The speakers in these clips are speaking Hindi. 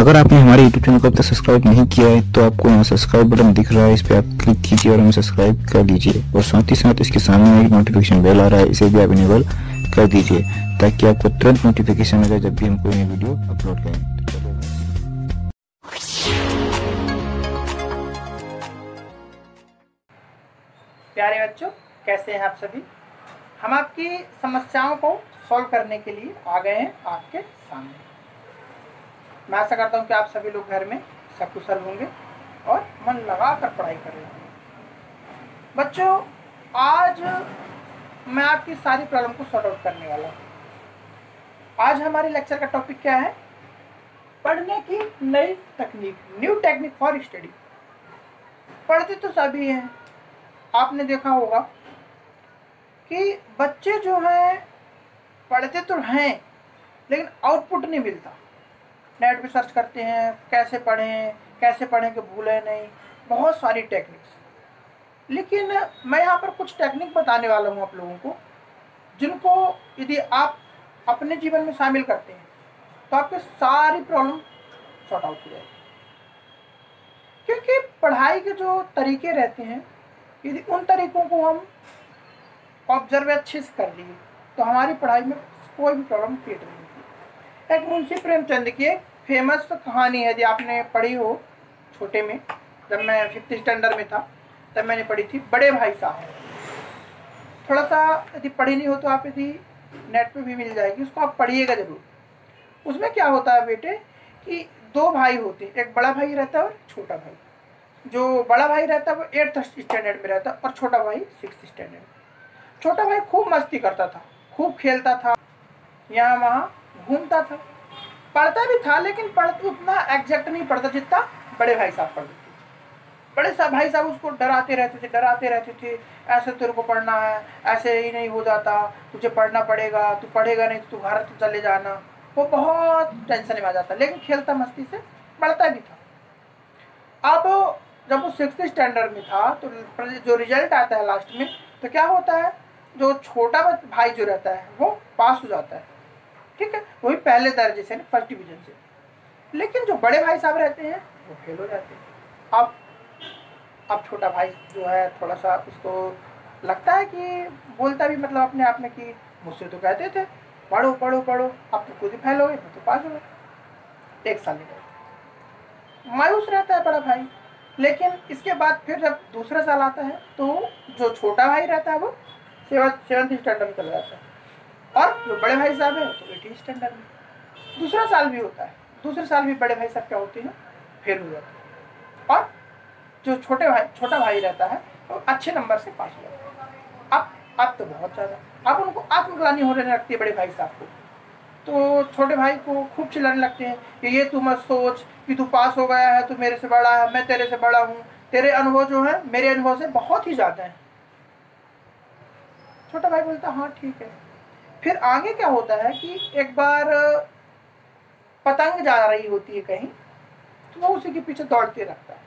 अगर आपने हमारे YouTube चैनल को अब तक सब्सक्राइब नहीं किया है तो आपको यहाँ सब्सक्राइब बटन दिख रहा है, इस पर आप क्लिक कीजिए और हमें सब्सक्राइब कर लीजिए। और साथ ही साथ इसके सामने एक नोटिफिकेशन बेल आ रहा है, इसे भी आप इनेबल कर दीजिए ताकि आपको तुरंत नोटिफिकेशन मिले जब भी हम कोई नई वीडियो अपलोड करें। प्यारे बच्चों, कैसे हैं आप सभी। हम आपकी समस्याओं को सॉल्व करने के लिए आ गए हैं आपके सामने। मैं आशा करता हूं कि आप सभी लोग घर में सकुशल होंगे और मन लगा कर पढ़ाई कर रहे होंगे। बच्चों, आज मैं आपकी सारी प्रॉब्लम को सॉर्ट आउट करने वाला हूं। आज हमारे लेक्चर का टॉपिक क्या है? पढ़ने की नई तकनीक, न्यू टेक्निक फॉर स्टडी। पढ़ते तो सभी हैं, आपने देखा होगा कि बच्चे जो हैं पढ़ते तो हैं लेकिन आउटपुट नहीं मिलता। नेट पे सर्च करते हैं कैसे पढ़ें कि भूलें नहीं, बहुत सारी टेक्निक्स। लेकिन मैं यहाँ पर कुछ टेक्निक बताने वाला हूँ आप लोगों को, जिनको यदि आप अपने जीवन में शामिल करते हैं तो आपकी सारी प्रॉब्लम सॉर्ट आउट हो जाएगी। क्योंकि पढ़ाई के जो तरीके रहते हैं, यदि उन तरीकों को हम ऑब्जर्व अच्छे से कर लिए तो हमारी पढ़ाई में कोई भी प्रॉब्लम क्रिएट नहीं होती। एक मुंशी प्रेमचंद की एक फेमस कहानी है, यदि आपने पढ़ी हो छोटे में, जब मैं 5th स्टैंडर्ड में था तब मैंने पढ़ी थी, बड़े भाई साहब। थोड़ा सा यदि पढ़ी नहीं हो तो आप यदि नेट पे भी मिल जाएगी, उसको आप पढ़िएगा ज़रूर। उसमें क्या होता है बेटे कि 2 भाई होते हैं, एक बड़ा भाई रहता है और छोटा भाई। जो बड़ा भाई रहता है वो 8th स्टैंडर्ड में रहता है और छोटा भाई 6th स्टैंडर्ड में। छोटा भाई खूब मस्ती करता था, खूब खेलता था, यहाँ वहाँ घूमता था, पढ़ता भी था, लेकिन पढ़ता उतना एग्जैक्ट नहीं पढ़ता जितना बड़े भाई साहब पढ़ते थे। बड़े भाई साहब उसको डराते रहते थे, ऐसे तेरे को पढ़ना है, ऐसे ही नहीं हो जाता, तुझे पढ़ना पड़ेगा, तू पढ़ेगा नहीं तो तू घर तो चले जाना। वो बहुत टेंशन में आ जाता, लेकिन खेलता मस्ती से पढ़ता भी था। अब जब वो 6th स्टैंडर्ड में था तो जो रिजल्ट आता है लास्ट में, तो क्या होता है, जो छोटा भाई जो रहता है वो पास हो जाता है, ठीक है, वही पहले दर्जे से, फर्स्ट डिवीजन से। लेकिन जो बड़े भाई साहब रहते हैं वो फेल हो जाते हैं। अब छोटा भाई जो है थोड़ा सा उसको लगता है कि बोलता भी मतलब अपने आप में कि मुझसे तो कहते थे पढ़ो पढ़ो पढ़ो, अब तो खुद ही फेल हो गए, मैं तो पास हो गए। 1 साल निकल, मायूस रहता है बड़ा भाई। लेकिन इसके बाद फिर जब दूसरा साल आता है तो जो छोटा भाई रहता है वो 7th स्टैंडर्ड में चला जाता है और जो बड़े भाई साहब है तो 8th स्टैंडर्ड में। दूसरा साल भी होता है, दूसरे साल भी बड़े भाई साहब क्या होते हैं, फेल हो जाते हैं और जो छोटा भाई रहता है वो अच्छे नंबर से पास हो जाता है। अब तो बहुत ज़्यादा, अब उनको आत्मग्लानि होने लगती है बड़े भाई साहब को। तो छोटे भाई को खूब चिल्लाने लगते हैं कि ये तू मत सोच कि तू पास हो गया है, तू मेरे से बड़ा है, मैं तेरे से बड़ा हूँ, तेरे अनुभव जो है मेरे अनुभव से बहुत ही ज़्यादा है। छोटा भाई बोलता हाँ ठीक है। फिर आगे क्या होता है कि एक बार पतंग जा रही होती है कहीं, तो वो उसी के पीछे दौड़ते रहता है।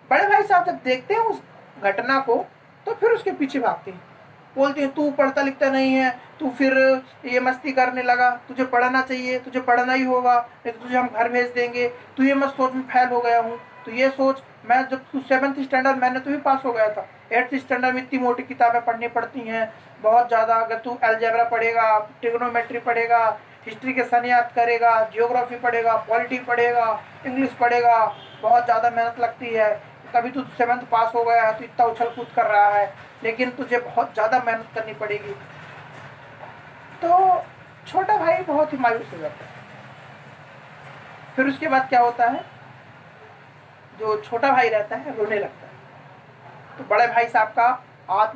बड़े भाई साहब जब देखते हैं उस घटना को तो फिर उसके पीछे भागते हैं, बोलते हैं तू पढ़ता लिखता नहीं है, तू फिर ये मस्ती करने लगा, तुझे पढ़ना चाहिए, तुझे पढ़ना ही होगा, नहीं तो तुझे हम घर भेज देंगे, तू ये मत सोच मैं फेल हो गया हूँ, तो ये सोच मैं जब तू 7th स्टैंडर्ड मैंने तो भी पास हो गया था, 8th स्टैंडर्ड में इतनी मोटी किताबें पढ़नी पड़ती हैं बहुत ज़्यादा। अगर तू अलजेब्रा पढ़ेगा, ट्रिग्नोमेट्री पढ़ेगा, हिस्ट्री के सन याद करेगा, जियोग्राफी पढ़ेगा, पॉलिटी पढ़ेगा, इंग्लिश पढ़ेगा, बहुत ज़्यादा मेहनत लगती है। कभी तू 7th पास हो गया है तो इतना उछल कूद कर रहा है, लेकिन तुझे बहुत ज़्यादा मेहनत करनी पड़ेगी। तो छोटा भाई बहुत ही मायूस हो जाता है। फिर उसके बाद क्या होता है, जो छोटा भाई रहता है रोने लगता है। तो बड़े भाई साहब का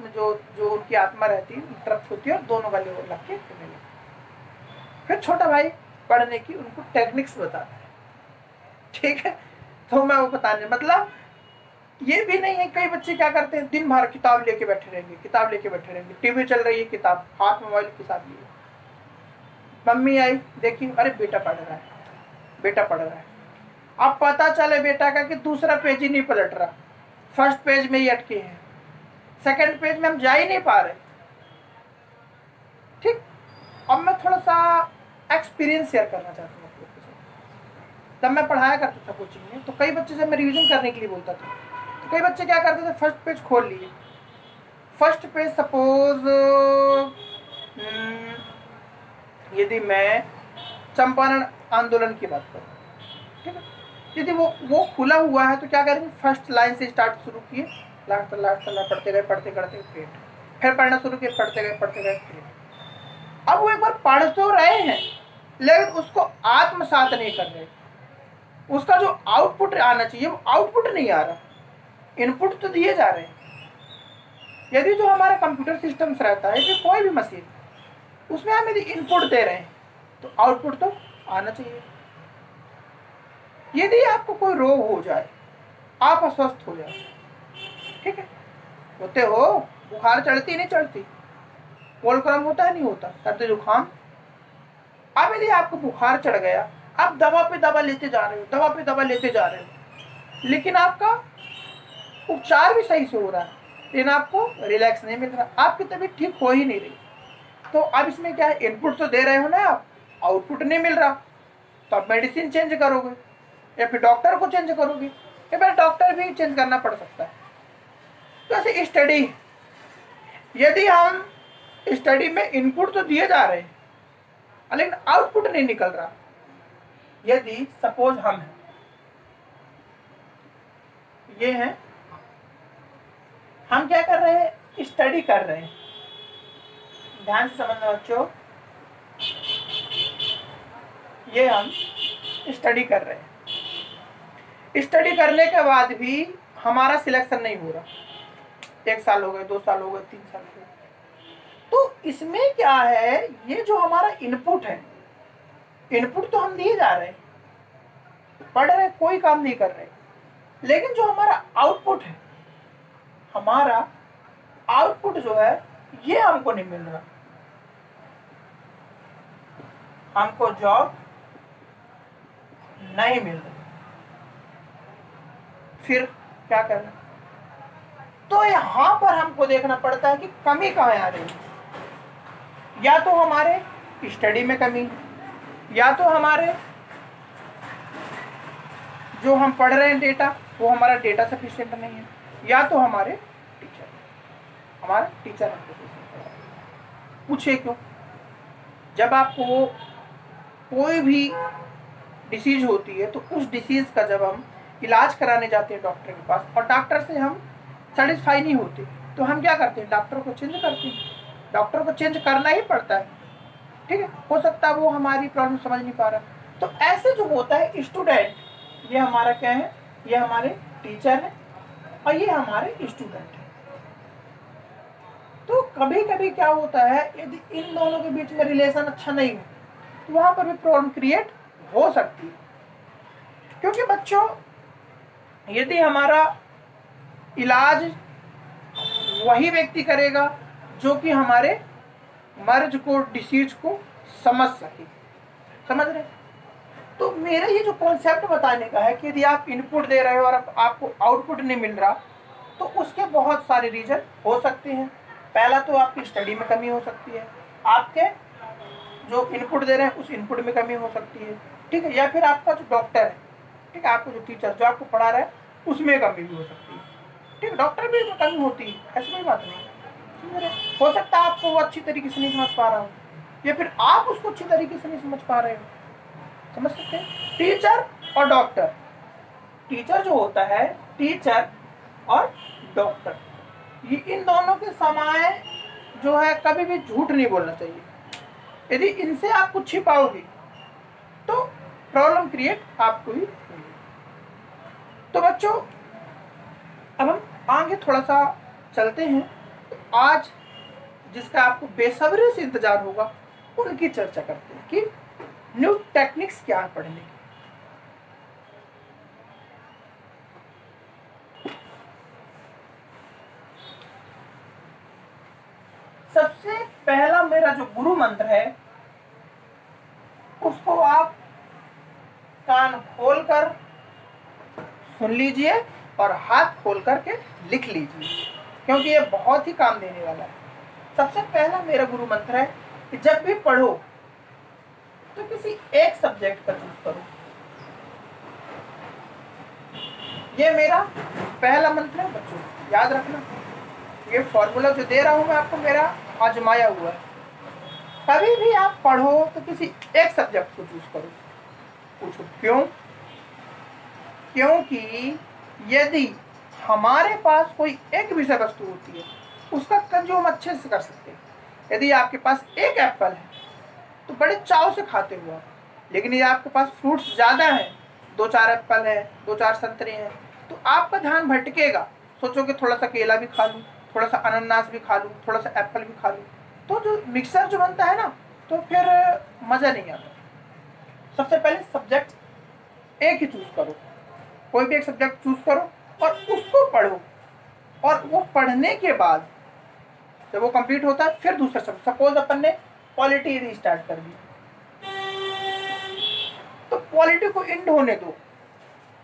जो उनकी आत्मा रहती है तृप्त होती है और दोनों गले लग के रोने लगते हैं। फिर छोटा भाई पढ़ने की उनको टेक्निक्स बताता है, ठीक है। तो मैं वो बताने मतलब ये भी नहीं है, कई बच्चे क्या करते हैं दिन भर किताब लेके बैठे रहेंगे, टीवी चल रही है, किताब हाथ में, मोबाइल किताब लिए, मम्मी आई देखी, अरे बेटा पढ़ रहा है। अब पता चले बेटा का कि दूसरा पेज ही नहीं पलट रहा, फर्स्ट पेज में ही अटके हैं, सेकंड पेज में हम जा ही नहीं पा रहे, ठीक। अब मैं थोड़ा सा एक्सपीरियंस शेयर करना चाहता हूँ आप लोगों के साथ। जब मैं पढ़ाया करता था कोचिंग में, तो कई बच्चे जब मैं रिवीजन करने के लिए बोलता था, तो कई बच्चे क्या करते थे, फर्स्ट पेज खोल लिए। फर्स्ट पेज सपोज यदि मैं चंपारण आंदोलन की बात करूँ, ठीक है, यदि वो खुला हुआ है तो क्या करेंगे, फर्स्ट लाइन से स्टार्ट शुरू किए, लास्ट पढ़ते गए पेट, फिर पढ़ना शुरू किए, पढ़ते गए पेट। अब वो एक बार पढ़ तो रहे हैं लेकिन उसको आत्मसात नहीं कर रहे, उसका जो आउटपुट आना चाहिए वो आउटपुट नहीं आ रहा। इनपुट तो दिए जा रहे हैं। यदि जो हमारा कंप्यूटर सिस्टम्स रहता है, यदि कोई भी मशीन, उसमें हम यदि इनपुट दे रहे हैं तो आउटपुट तो आना चाहिए। यदि आपको कोई रोग हो जाए, आप अस्वस्थ हो जाए, ठीक है, होते हो, बुखार चढ़ती नहीं चढ़ती, कोल्ड क्रम होता है नहीं होता, सर्दी जुकाम, अब यदि आपको बुखार चढ़ गया, आप दवा पे दवा लेते जा रहे हो, दवा पे दवा लेते जा रहे हो, लेकिन आपका उपचार भी सही से हो रहा है, लेकिन आपको रिलैक्स नहीं मिल रहा, आपकी तबीयत ठीक हो ही नहीं रही। तो अब इसमें क्या है, इनपुट तो दे रहे हो ना आप, आउटपुट नहीं मिल रहा, तो आप मेडिसिन चेंज करोगे या फिर डॉक्टर को चेंज करोगे, या फिर डॉक्टर भी चेंज करना पड़ सकता है। तो ऐसे स्टडी, यदि हम स्टडी में इनपुट तो दिए जा रहे हैं लेकिन आउटपुट नहीं निकल रहा, यदि सपोज हम हैं, ये हैं, हम क्या कर रहे हैं, स्टडी कर रहे हैं, ध्यान से समझना बच्चों, ये हम स्टडी कर रहे हैं, स्टडी करने के बाद भी हमारा सिलेक्शन नहीं हो रहा, 1 साल हो गए, 2 साल हो गए, 3 साल हो गए, तो इसमें क्या है, ये जो हमारा इनपुट है, इनपुट तो हम दिए जा रहे हैं, पढ़ रहे, कोई काम नहीं कर रहे, लेकिन जो हमारा आउटपुट है, हमारा आउटपुट जो है ये हमको नहीं मिल रहा, हमको जॉब नहीं मिल रही, फिर क्या करना, तो यहां पर हमको देखना पड़ता है कि कमी कहाँ आ रही है। या तो हमारे स्टडी में कमी, या तो हमारे जो हम पढ़ रहे हैं डेटा, वो हमारा डेटा सफिशिएंट नहीं है, या तो हमारे टीचर हमको पूछे क्यों। जब आपको कोई भी डिसीज होती है तो उस डिसीज का जब हम इलाज कराने जाते हैं डॉक्टर के पास और डॉक्टर से हम सेटिस्फाई नहीं होते, तो हम क्या करते हैं, डॉक्टर को चेंज करते हैं। डॉक्टर को चेंज करना ही पड़ता है, ठीक है, हो सकता है वो हमारी प्रॉब्लम समझ नहीं पा रहा। तो ऐसे जो होता है स्टूडेंट, ये हमारा क्या है, ये हमारे टीचर है और ये हमारे स्टूडेंट है। तो कभी कभी क्या होता है, यदि इन दोनों के बीच में रिलेशन अच्छा नहीं हो तो वहां पर भी प्रॉब्लम क्रिएट हो सकती है। क्योंकि बच्चों, यदि हमारा इलाज वही व्यक्ति करेगा जो कि हमारे मर्ज को, डिसीज को समझ सके, समझ रहे। तो मेरा ये जो कॉन्सेप्ट बताने का है कि यदि आप इनपुट दे रहे हो और आपको आउटपुट नहीं मिल रहा, तो उसके बहुत सारे रीजन हो सकते हैं। पहला तो आपकी स्टडी में कमी हो सकती है, आपके जो इनपुट दे रहे हैं उस इनपुट में कमी हो सकती है, ठीक है, या फिर आपका जो डॉक्टर है, ठीक है, आपको जो टीचर जो आपको पढ़ा रहा है उसमें कमी भी हो सकती है, ठीक है, डॉक्टर भी कमी होती है, ऐसी कोई बात नहीं। हो सकता है आपको वो अच्छी तरीके से नहीं समझ पा रहा हो, या फिर आप उसको अच्छी तरीके से नहीं समझ पा रहे हो, समझ सकते हैं। टीचर और डॉक्टर, टीचर जो होता है, टीचर और डॉक्टर, ये इन दोनों के समय जो है कभी भी झूठ नहीं बोलना चाहिए। यदि इनसे आप कुछ छिपाओगे तो प्रॉब्लम क्रिएट आपको ही होगी। तो बच्चों, अब हम आगे थोड़ा सा चलते हैं। तो आज जिसका आपको बेसब्री से इंतजार होगा उनकी चर्चा करते हैं कि न्यू टेक्निक्स क्या है पढ़ने की। सबसे पहला मेरा जो गुरु मंत्र है उसको आप कान खोलकर सुन लीजिए और हाथ खोल करके लिख लीजिए, क्योंकि ये बहुत ही काम देने वाला है। सबसे पहला मेरा गुरु मंत्र है कि जब भी पढ़ो तो किसी एक सब्जेक्ट का चूज करो, ये मेरा पहला मंत्र है बच्चों, याद रखना। ये फॉर्मूला जो दे रहा हूँ मैं आपको, मेरा आजमाया हुआ है। कभी भी आप पढ़ो तो किसी एक सब्जेक्ट को चूज करो। पूछो क्यों? क्योंकि यदि हमारे पास कोई एक विषय वस्तु होती है, उसका कंज्यूम अच्छे से कर सकते हैं। यदि आपके पास एक एप्पल है तो बड़े चाव से खाते हो आप, लेकिन ये आपके पास फ्रूट्स ज़्यादा हैं, 2-4 एप्पल है, 2-4 संतरे हैं, तो आपका ध्यान भटकेगा। सोचोगे थोड़ा सा केला भी खा लूँ, थोड़ा सा अनानास भी खा लूँ, थोड़ा सा एप्पल भी खा लूँ, तो जो मिक्सर जो बनता है ना, तो फिर मज़ा नहीं आता। सबसे पहले सब्जेक्ट एक ही चूज़ करो, कोई भी एक सब्जेक्ट चूज़ करो और उसको पढ़ो, और वो पढ़ने के बाद जब वो कंप्लीट होता है फिर दूसरा सब्जेक्ट। सपोज अपन ने पॉलिटी रीस्टार्ट कर दी, तो पॉलिटी को एंड होने दो,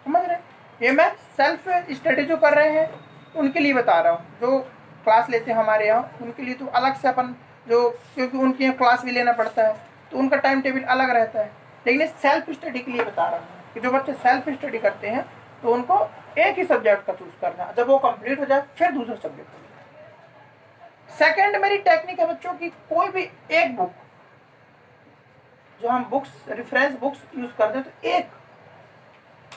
समझ रहे? ये मैं सेल्फ स्टडी जो कर रहे हैं उनके लिए बता रहा हूँ, जो क्लास लेते हैं हमारे यहाँ उनके लिए तो अलग से अपन जो, क्योंकि उनके यहाँ क्लास भी लेना पड़ता है तो उनका टाइम टेबल अलग रहता है। लेकिन सेल्फ स्टडी के लिए बता रहा हूँ कि जो बच्चे सेल्फ स्टडी करते हैं तो उनको एक ही सब्जेक्ट का चूज करना है, जब वो कंप्लीट हो जाए फिर दूसरा सब्जेक्ट। सेकेंड मेरी टेक्निक है बच्चों की, कोई भी एक बुक, जो हम बुक्स रेफरेंस बुक्स यूज करते हैं तो एक,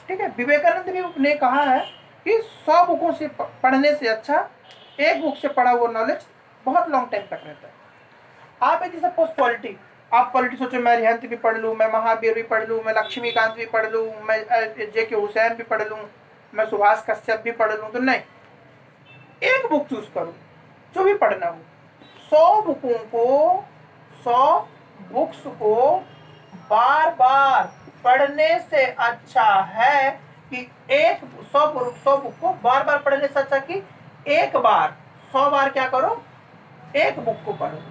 ठीक है, विवेकानंद भी ने कहा है कि 100 बुकों से पढ़ने से अच्छा एक बुक से पढ़ा हुआ नॉलेज बहुत लॉन्ग टाइम तक रहता है। आप यदि सपोज पॉलिटी, आप पॉलिटी सोचो मैं रिहंत भी पढ़ लूँ, मैं महावीर भी पढ़ लूँ, मैं लक्ष्मीकांत भी पढ़ लूँ, मैं JK हुसैन भी पढ़ लूँ, मैं सुभाष कश्यप भी पढ़ लूँ, तो नहीं, एक बुक चूज करो जो भी पढ़ना हो। 100 बुक्स को बार बार पढ़ने से अच्छा है कि 100 बुक को बार बार पढ़ने से अच्छा कि एक बार 100 बार क्या करो, एक बुक को पढ़ो।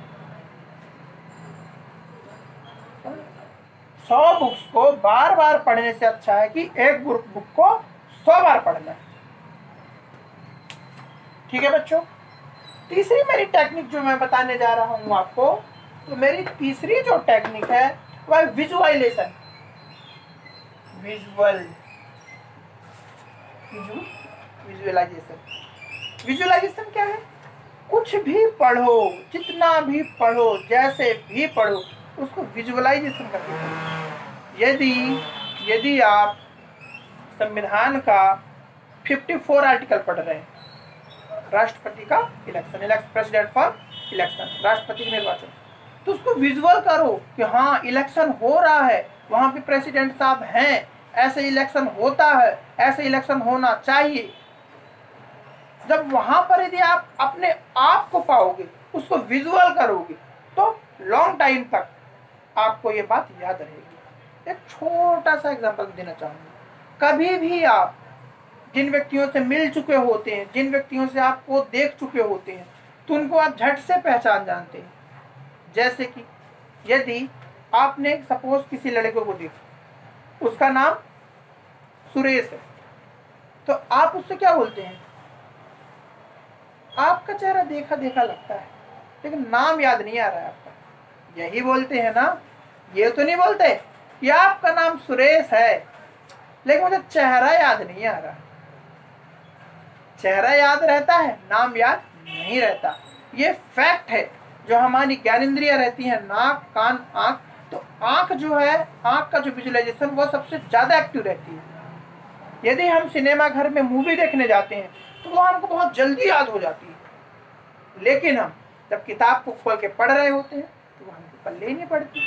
100 बुक्स को बार बार पढ़ने से अच्छा है कि एक बुक को 100 बार पढ़ना है। ठीक है बच्चों, तीसरी मेरी टेक्निक जो मैं बताने जा रहा हूं आपको, तो मेरी तीसरी जो टेक्निक है वह विजुअलाइजेशन। विजुअलाइजेशन क्या है? कुछ भी पढ़ो, जितना भी पढ़ो, जैसे भी पढ़ो, उसको विजुअलाइजेशन करके पढ़ो। यदि आप संविधान का 54 आर्टिकल पढ़ रहे हैं, राष्ट्रपति का इलेक्शन, प्रेसिडेंट फॉर इलेक्शन, राष्ट्रपति का निर्वाचन, तो उसको विजुअल करो कि हाँ इलेक्शन हो रहा है, वहाँ पे प्रेसिडेंट साहब हैं, ऐसे इलेक्शन होता है, ऐसे इलेक्शन होना चाहिए। जब वहाँ पर यदि आप अपने आप को पाओगे, उसको विजुअल करोगे, तो लॉन्ग टाइम तक आपको ये बात याद रहेगी। एक छोटा सा एग्जांपल देना चाहूँगा। कभी भी आप जिन व्यक्तियों से मिल चुके होते हैं, जिन व्यक्तियों से आपको देख चुके होते हैं, तो उनको आप झट से पहचान जानते हैं। जैसे कि यदि आपने सपोज किसी लड़के को देखा, उसका नाम सुरेश है, तो आप उससे क्या बोलते हैं? आपका चेहरा देखा देखा लगता है, लेकिन नाम याद नहीं आ रहा है आपका, यही बोलते हैं ना? ये तो नहीं बोलते कि आपका नाम सुरेश है लेकिन मुझे चेहरा याद नहीं आ रहा। चेहरा याद रहता है, नाम याद नहीं रहता। ये फैक्ट है। जो हमारी ज्ञानेंद्रियां रहती हैं, नाक, कान, आँख, तो आँख जो है, आँख का जो विजुअलाइजेशन वो सबसे ज़्यादा एक्टिव रहती है। यदि हम सिनेमा घर में मूवी देखने जाते हैं तो वो हमको बहुत जल्दी याद हो जाती है, लेकिन हम जब किताब को खोल के पढ़ रहे होते हैं तो वो हमको पल्ले ही नहीं पड़ती।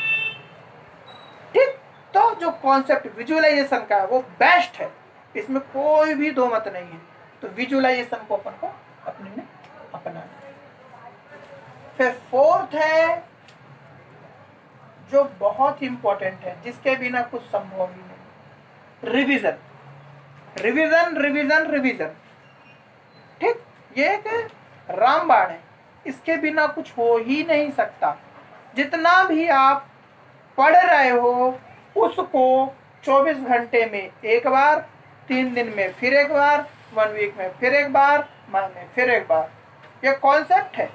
ठीक, तो जो कॉन्सेप्ट विजुअलाइजेशन का है वो बेस्ट है, इसमें कोई भी दो मत नहीं है। तो विजुअलाइजेशन को अपन को अपने में अपनाना। फिर फोर्थ है जो बहुत इंपॉर्टेंट है, जिसके बिना कुछ संभव ही नहीं, रिवीजन। Revision revision revision. ठीक, ये एक रामबाण है, इसके बिना कुछ हो ही नहीं सकता। जितना भी आप पढ़ रहे हो उसको 24 घंटे में एक बार, 3 दिन में फिर एक बार, 1 वीक में फिर एक बार, मंथ में फिर एक बार। ये कॉन्सेप्ट है।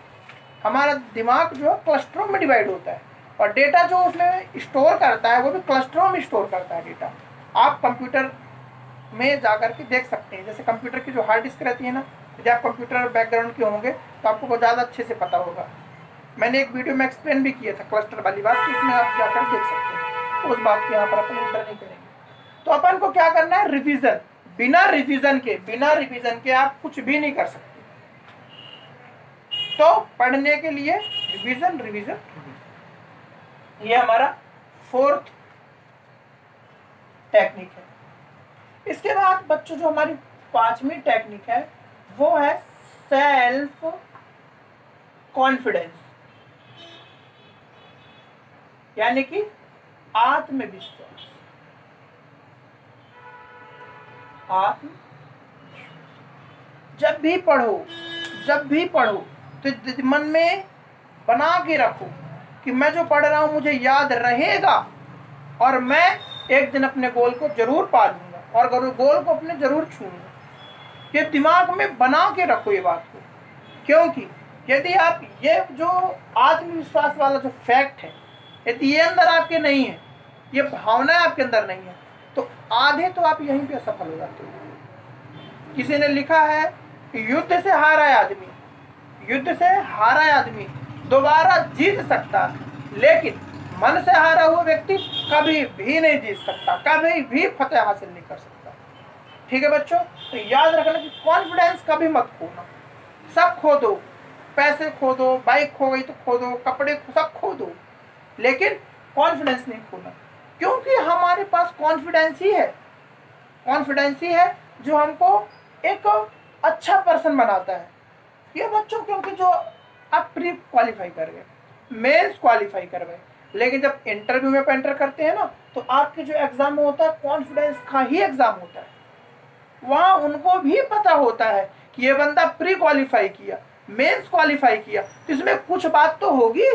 हमारा दिमाग जो है क्लस्टरों में डिवाइड होता है, और डेटा जो उसमें स्टोर करता है वो भी क्लस्टरों में स्टोर करता है डेटा। आप कंप्यूटर में जाकर के देख सकते हैं। जैसे कंप्यूटर की जो हार्ड डिस्क रहती है ना, यदि आप कंप्यूटर बैकग्राउंड के होंगे तो आपको बहुत ज़्यादा अच्छे से पता होगा। मैंने एक वीडियो में एक्सप्लेन भी किया था क्लस्टर वाली बात, तो उसमें आप जाकर देख सकते हैं। उस बात के यहाँ पर अपन इंटर नहीं करेंगे। तो अपन को क्या करना है, रिवीजन। बिना रिवीजन के आप कुछ भी नहीं कर सकते। तो पढ़ने के लिए रिवीजन, ये हमारा 4th टेक्निक है। इसके बाद बच्चों जो हमारी 5वीं टेक्निक है वो है सेल्फ कॉन्फिडेंस, यानी कि आत्मविश्वास। जब भी पढ़ो तो मन में बना के रखो कि मैं जो पढ़ रहा हूं मुझे याद रहेगा और मैं एक दिन अपने गोल को जरूर पा लूंगा और गोल को अपने जरूर छूंगा। ये दिमाग में बना के रखो ये बात को, क्योंकि यदि आप ये जो आत्मविश्वास वाला जो फैक्ट है यदि ये अंदर आपके नहीं है, ये भावना आपके अंदर नहीं है, तो आधे तो आप यहीं पे असफल हो जाते हो। किसी ने लिखा है युद्ध से हारा आदमी दोबारा जीत सकता, लेकिन मन से हारा हुआ व्यक्ति कभी भी नहीं जीत सकता, कभी भी फतेह हासिल नहीं कर सकता। ठीक है बच्चों, तो याद रखना कि कॉन्फिडेंस कभी मत खोना। सब खो दो, पैसे खो दो, बाइक खो गई तो खो दो, कपड़े सब खो दो, लेकिन कॉन्फिडेंस नहीं खोना, क्योंकि हमारे पास कॉन्फिडेंस ही है जो हमको एक अच्छा पर्सन बनाता है। ये बच्चों, क्योंकि जो आप प्री क्वालिफाई कर गए, मेंस क्वालिफाई कर गए, लेकिन जब इंटरव्यू में एंटर करते हैं ना, तो आपके जो एग्जाम होता है कॉन्फिडेंस का ही एग्जाम होता है। वहाँ उनको भी पता होता है कि ये बंदा प्री क्वालिफाई किया, मेंस क्वालिफाई किया, तो इसमें कुछ बात तो होगी।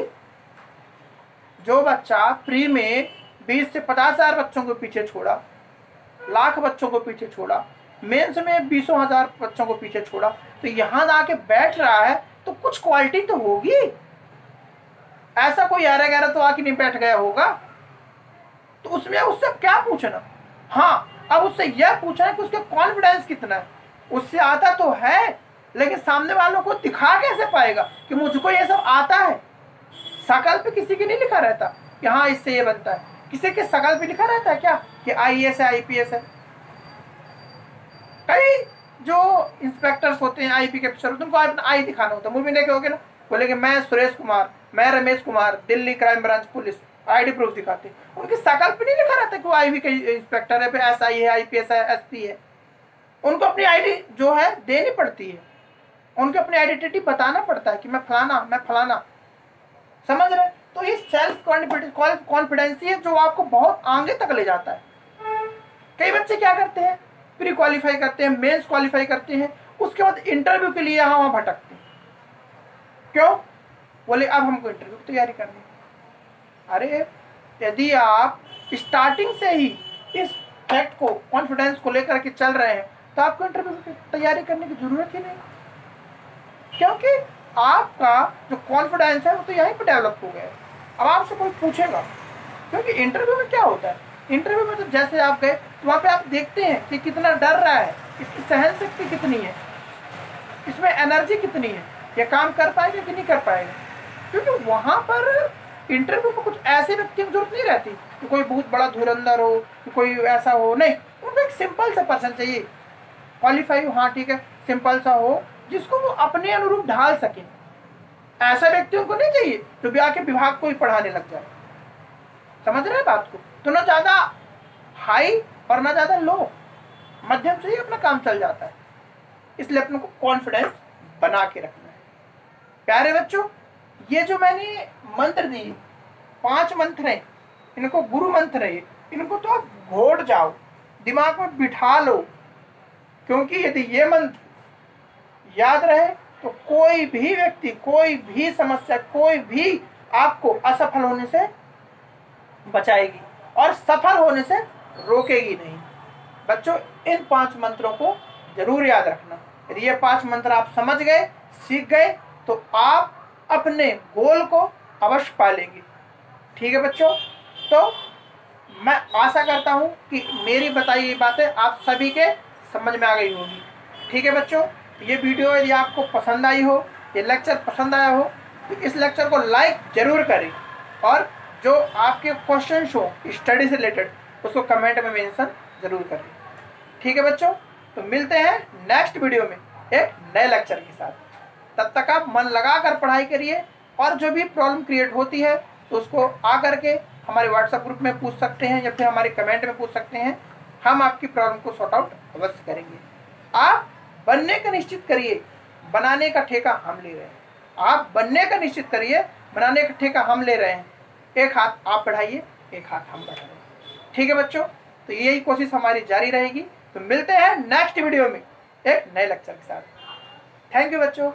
जो बच्चा प्री में 20 से 50,000 बच्चों को पीछे छोड़ा, लाख बच्चों को पीछे छोड़ा, मेंस में 20,000 बच्चों को पीछे छोड़ा, तो यहाँ आके बैठ रहा है तो कुछ क्वालिटी तो होगी। ऐसा कोई 11 तो आके नहीं बैठ गया होगा। तो उसमें उससे क्या पूछना, हाँ अब उससे यह पूछना है कि उसका कॉन्फिडेंस कितना है। उससे आता तो है, लेकिन सामने वालों को दिखा कैसे पाएगा कि मुझको ये सब आता है। शकल पे किसी की नहीं लिखा रहता कि हाँ इससे ये बनता है। किसी के शकल पे लिखा रहता है क्या कि IAS है, IPS है। कई जो इंस्पेक्टर्स होते हैं, IP के अफसर, उनको अपना आई दिखाना होता है। मूवी देखे होगे ना, बोलेंगे मैं सुरेश कुमार, मैं Ramesh Kumar, Delhi crime branch police, ID proof दिखाते। उनकी शकल पे नहीं लिखा रहता कि वो IB के इंस्पेक्टर है, SI है, IPS है, SP है। उनको अपनी ID जो है देनी पड़ती है, उनको अपनी आइडेंटिटी बताना पड़ता है कि मैं फलाना। समझ रहे? तो ये सेल्फ कॉन्फिडेंस है जो आपको बहुत आगे तक ले जाता है। कई बच्चे क्या करते हैं, प्री क्वालिफाई करते हैं, मेंस क्वालिफाई करते हैं, उसके बाद इंटरव्यू के लिए यहाँ वहाँ भटकते हैं। क्यों? बोले अब हमको इंटरव्यू की तैयारी करनी है। अरे यदि आप स्टार्टिंग से ही इस फैक्ट को, कॉन्फिडेंस को लेकर के चल रहे हैं, तो आपको इंटरव्यू की तैयारी करने की जरूरत ही नहीं, क्योंकि आपका जो कॉन्फिडेंस है वो तो यहीं पर डेवलप हो गया है। अब आपसे कोई पूछेगा, क्योंकि इंटरव्यू में क्या होता है, इंटरव्यू में तो जैसे आप गए तो वहाँ पे आप देखते हैं कि कितना डर रहा है, इसकी सहन शक्ति कितनी है, इसमें एनर्जी कितनी है, ये काम कर पाएगा कि नहीं कर पाएगा। क्योंकि वहाँ पर इंटरव्यू में कुछ ऐसे व्यक्ति की जरूरत नहीं रहती कि कोई बहुत बड़ा धुरंधर हो, कि कोई ऐसा हो, नहीं, उनको एक सिंपल सा पर्सन चाहिए, क्वालिफाई हो, हाँ ठीक है, सिंपल सा हो, जिसको वो अपने अनुरूप ढाल सके। ऐसा व्यक्ति उनको नहीं चाहिए जो भी आके विभाग को ही पढ़ाने लग जाए। समझ रहे हैं बात को? तो ना ज्यादा हाई और ना ज्यादा लो, मध्यम से ही अपना काम चल जाता है। इसलिए अपने को कॉन्फिडेंस बना के रखना है। प्यारे बच्चों, ये जो मैंने मंत्र दिए, 5 मंत्र हैं, इनको गुरु मंत्र है, इनको तो आप घोट जाओ, दिमाग में बिठा लो, क्योंकि यदि ये मंत्र याद रहे तो कोई भी व्यक्ति, कोई भी समस्या, कोई भी आपको असफल होने से बचाएगी और सफल होने से रोकेगी नहीं। बच्चों, इन 5 मंत्रों को जरूर याद रखना। यदि ये 5 मंत्र आप समझ गए, सीख गए, तो आप अपने गोल को अवश्य पालेंगे। ठीक है बच्चों, तो मैं आशा करता हूँ कि मेरी बताई गई बातें आप सभी के समझ में आ गई होगी। ठीक है बच्चों, ये वीडियो यदि आपको पसंद आई हो, ये लेक्चर पसंद आया हो, तो इस लेक्चर को लाइक जरूर करें और जो आपके क्वेश्चन हो स्टडी से रिलेटेड उसको कमेंट में मेंशन जरूर करें। ठीक है बच्चों, तो मिलते हैं नेक्स्ट वीडियो में एक नए लेक्चर के साथ। तब तक आप मन लगा कर पढ़ाई करिए और जो भी प्रॉब्लम क्रिएट होती है तो उसको आकर के हमारे व्हाट्सएप ग्रुप में पूछ सकते हैं या फिर हमारे कमेंट में पूछ सकते हैं। हम आपकी प्रॉब्लम को सॉर्ट आउट अवश्य करेंगे। आप बनने का निश्चित करिए, बनाने का ठेका हम ले रहे हैं। आप बनने का निश्चित करिए, बनाने का ठेका हम ले रहे हैं। एक हाथ आप बढ़ाइए, एक हाथ हम बढ़ा रहे हैं। ठीक है बच्चों, तो यही कोशिश हमारी जारी रहेगी। तो मिलते हैं नेक्स्ट वीडियो में एक नए लेक्चर के साथ। थैंक यू बच्चों।